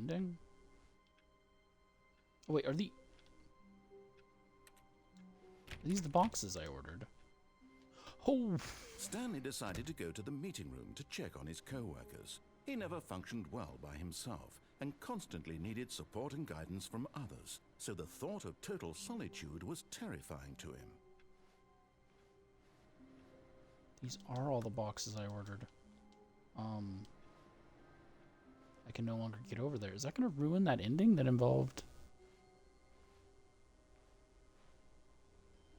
ending? Oh wait, are these the boxes I ordered? Oh! Stanley decided to go to the meeting room to check on his co-workers. He never functioned well by himself and constantly needed support and guidance from others, so the thought of total solitude was terrifying to him. These are all the boxes I ordered. I can no longer get over there. Is that going to ruin that ending that involved...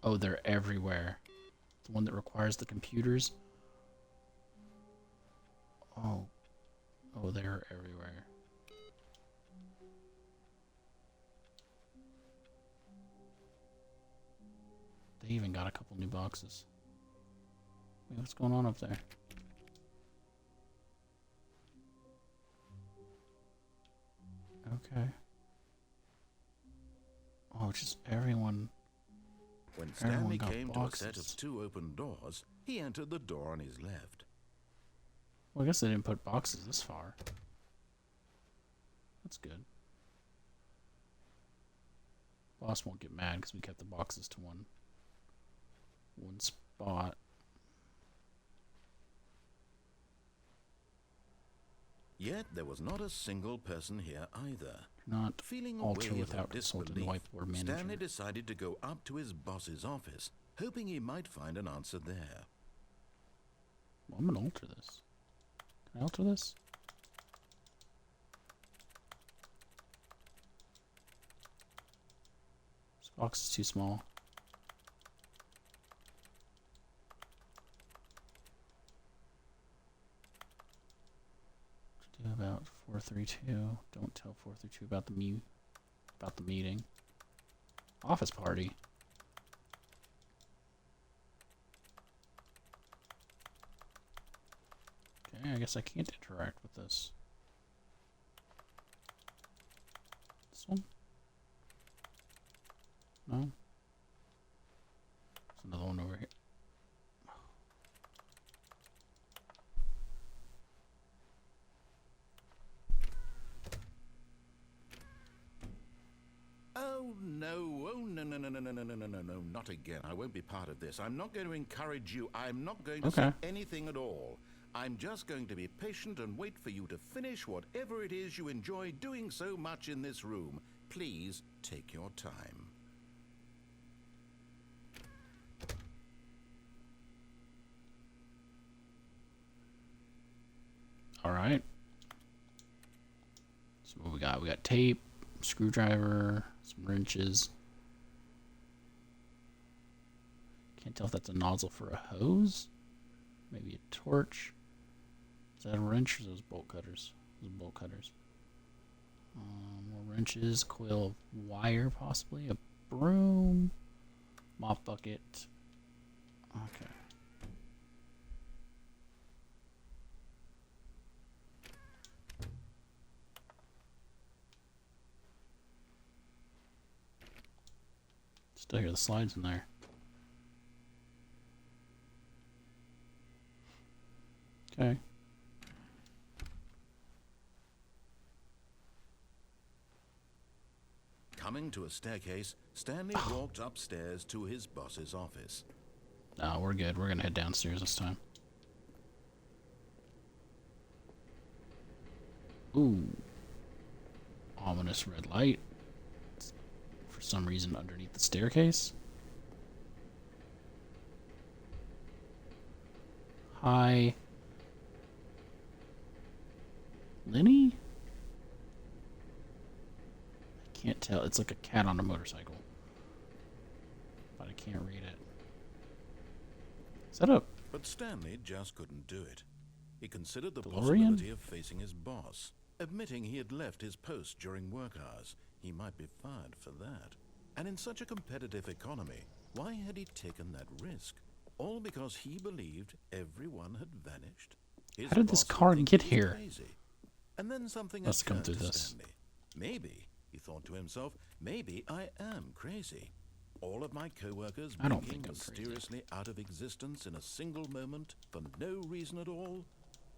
Oh, they're everywhere. The one that requires the computers. Oh. Oh, they're everywhere. They even got a couple new boxes. Wait, what's going on up there? Okay. Oh, just everyone. When Stanley came to a boxes. set of 2 open doors, he entered the door on his left. Well, I guess they didn't put boxes this far. That's good. Boss won't get mad because we kept the boxes to one spot. Yet there was not a single person here either. Not Feeling a alter wave without of consulting the disbelief, whiteboard manager. Stanley decided to go up to his boss's office, hoping he might find an answer there. Well, I'm gonna alter this. Can I alter this? This box is too small. What to do about 432? Don't tell 432 about the meeting. Office party. Okay, I guess I can't interact with this. This one? No? There's another one over here. Oh no, no, not again. I won't be part of this. I'm not going to encourage you. I'm not going to say anything at all. I'm just going to be patient and wait for you to finish whatever it is you enjoy doing so much in this room. Please take your time. All right. So what we got? We got tape, screwdriver, some wrenches. Can't tell if that's a nozzle for a hose. Maybe a torch. Is that a wrench or those bolt cutters? Those bolt cutters. More wrenches, coil of wire, possibly a broom, mop bucket. Okay. Still hear the slides in there. Okay. Coming to a staircase, Stanley walked upstairs to his boss's office. No, we're good. We're gonna head downstairs this time. Ooh. Ominous red light. For some reason underneath the staircase. Hi. Lenny? I can't tell. It's like a cat on a motorcycle. But I can't read it. Is that a But Stanley just couldn't do it. He considered the DeLorean? possibility of facing his boss. Admitting he had left his post during work hours, he might be fired for that. And in such a competitive economy, why had he taken that risk? All because he believed everyone had vanished? His How did this boss car would think get he was here? crazy. And then something Let's come occurred through to this. Stanley. Maybe, he thought to himself, maybe I am crazy. All of my co-workers I don't blinking think I'm crazy. mysteriously out of existence in a single moment for no reason at all?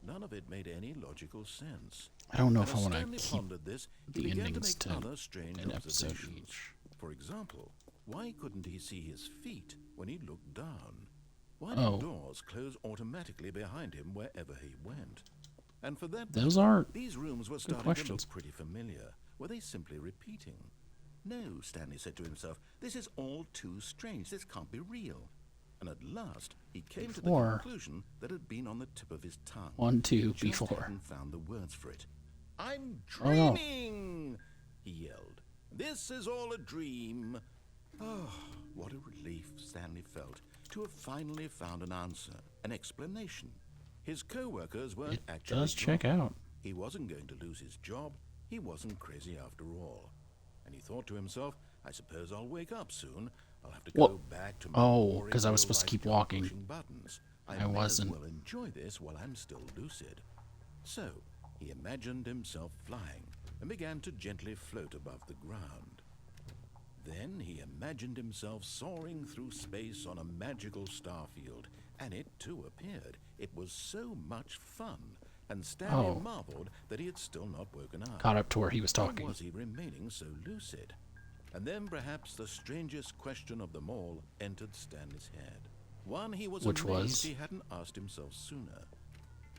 None of it made any logical sense. I don't know And if I as want to Stanley keep pondered this, he the began to endings make to other strange an episode observations. each. For example, why couldn't he see his feet when he looked down? Why Oh. did doors close automatically behind him wherever he went? And for that Those matter, aren't these rooms were good starting to questions. look pretty familiar. Were they simply repeating? No, Stanley said to himself, this is all too strange. This can't be real. And at last, he came to the Before. conclusion that had been on the tip of his tongue. 1, 2, He just before. hadn't found the words for it. I'm Oh, no. dreaming, he yelled. This is all a dream. Oh, what a relief Stanley felt to have finally found an answer, an explanation. His co-workers weren't It actually does check drunk. out. He wasn't going to lose his job. He wasn't crazy after all. And he thought to himself, I suppose I'll wake up soon. I'll have to What? go back to my Oh, boring 'cause I was real supposed to life keep job walking. pushing buttons. I may wasn't. as well enjoy this while I'm still lucid. So he imagined himself flying and began to gently float above the ground. Then he imagined himself soaring through space on a magical starfield, and it too appeared. It was so much fun, and Stanley Oh. marveled that he had still not woken up. Caught up to where he was How talking. was he remaining so lucid? And then perhaps the strangest question of them all entered Stanley's head. One he was Which amazed was? he hadn't asked himself sooner.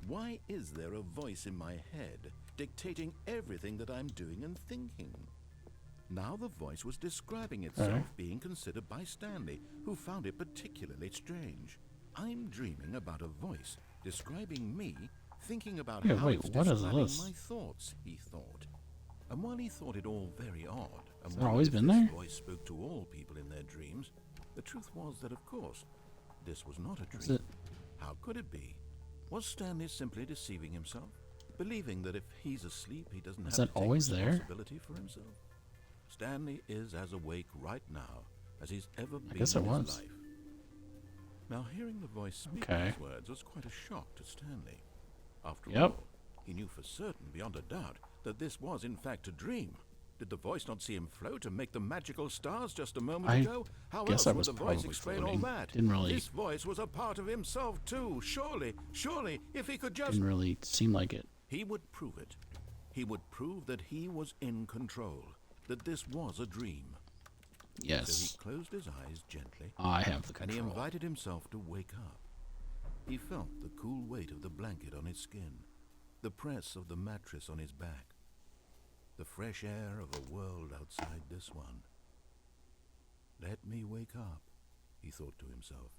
Why is there a voice in my head dictating everything that I'm doing and thinking? Now the voice was describing itself being considered by Stanley, who found it particularly strange. I'm dreaming about a voice describing me, thinking about Yeah, how wait, it's what is describing this? my thoughts, he thought. And while he thought it all very odd, and there wondered always if been this there? voice spoke to all people in their dreams, the truth was that, of course, this was not a Is dream. it? How could it be? Was Stanley simply deceiving himself, believing that if he's asleep, he doesn't Is have that to take always there? responsibility for himself? Stanley is as awake right now as he's ever been guess in it his was. life. Now, hearing the voice speak Okay. these words was quite a shock to Stanley. After Yep. all, he knew for certain, beyond a doubt, that this was in fact a dream. Did the voice not see him float and make the magical stars just a moment I ago? How guess else I would was the voice probably explain floating. all that? Didn't really- This voice was a part of himself too. Surely, if he could just... Didn't really seem like it. He would prove it. He would prove that he was in control, that this was a dream. So he Yes, closed his eyes gently, I have the and he control. invited himself to wake up. He felt the cool weight of the blanket on his skin, the press of the mattress on his back, the fresh air of a world outside this one. Let me wake up, he thought to himself.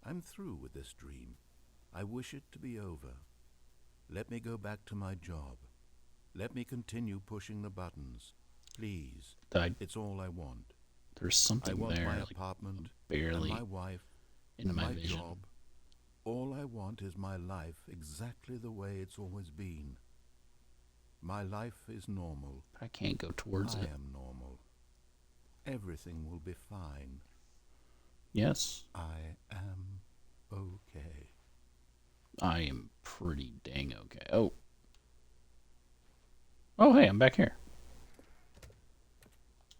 I'm through with this dream. I wish it to be over. Let me go back to my job. Let me continue pushing the buttons. Please, it's all I want. There's I something want there, my like, apartment, barely and my wife, in and my my vision. job. All I want is my life exactly the way it's always been. My life is normal. I can't go towards I it. am normal. Everything will be fine. Yes, I am okay. I am pretty dang okay. Oh. Oh, hey, I'm back here.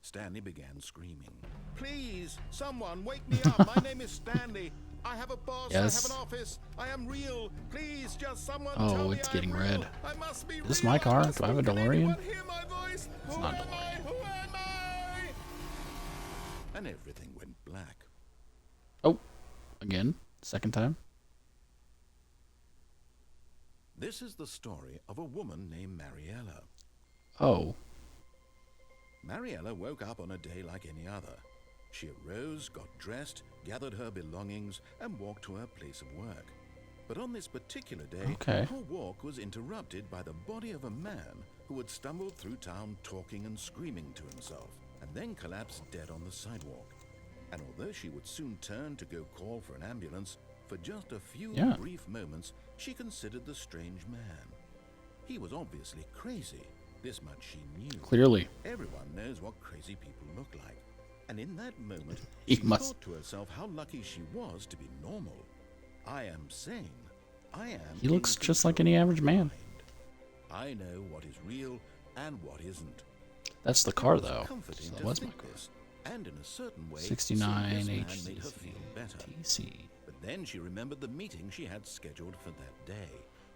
Stanley began screaming. Please, someone, wake me up. My name is Stanley. I have a boss. Yes. I have an office. I am real. Please, just someone Oh, tell me it's I'm getting real. red. I must be Is this real. my car? must Do I have a be. Can DeLorean? anyone hear my voice? It's Who not am DeLorean. I? Who am I? And everything went black. Oh, again, second time. This is the story of a woman named Mariella. Oh, Mariella woke up on a day like any other. She arose, got dressed, gathered her belongings, and walked to her place of work. But on this particular day, Okay. her walk was interrupted by the body of a man who had stumbled through town talking and screaming to himself, and then collapsed dead on the sidewalk. And although she would soon turn to go call for an ambulance, for just a few Yeah. brief moments, she considered the strange man. He was obviously crazy. This much she knew. clearly. Everyone knows what crazy people look like. And in that moment, He she must- thought to herself how lucky she was to be normal. I am sane. I am. He looks in just like control any of average my man. mind. I know what is real and what isn't. That's the It car, was though. comforting So that to was my think car. this, and in a certain way, 69 seeing this man made her HCC feel better. TC. But then she remembered the meeting she had scheduled for that day.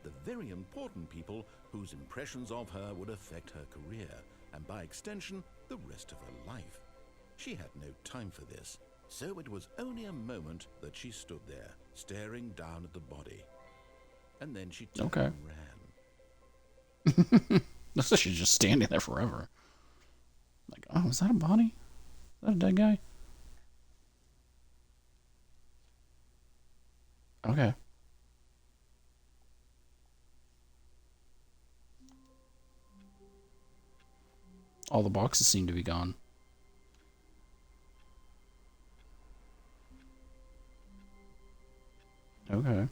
the very important people whose impressions of her would affect her career, and by extension, the rest of her life. She had no time for this, so it was only a moment that she stood there, staring down at the body. And then she turned and ran. Looks like she's just standing there forever. Like, oh, is that a body? Is that a dead guy? Okay. All the boxes seem to be gone. Okay.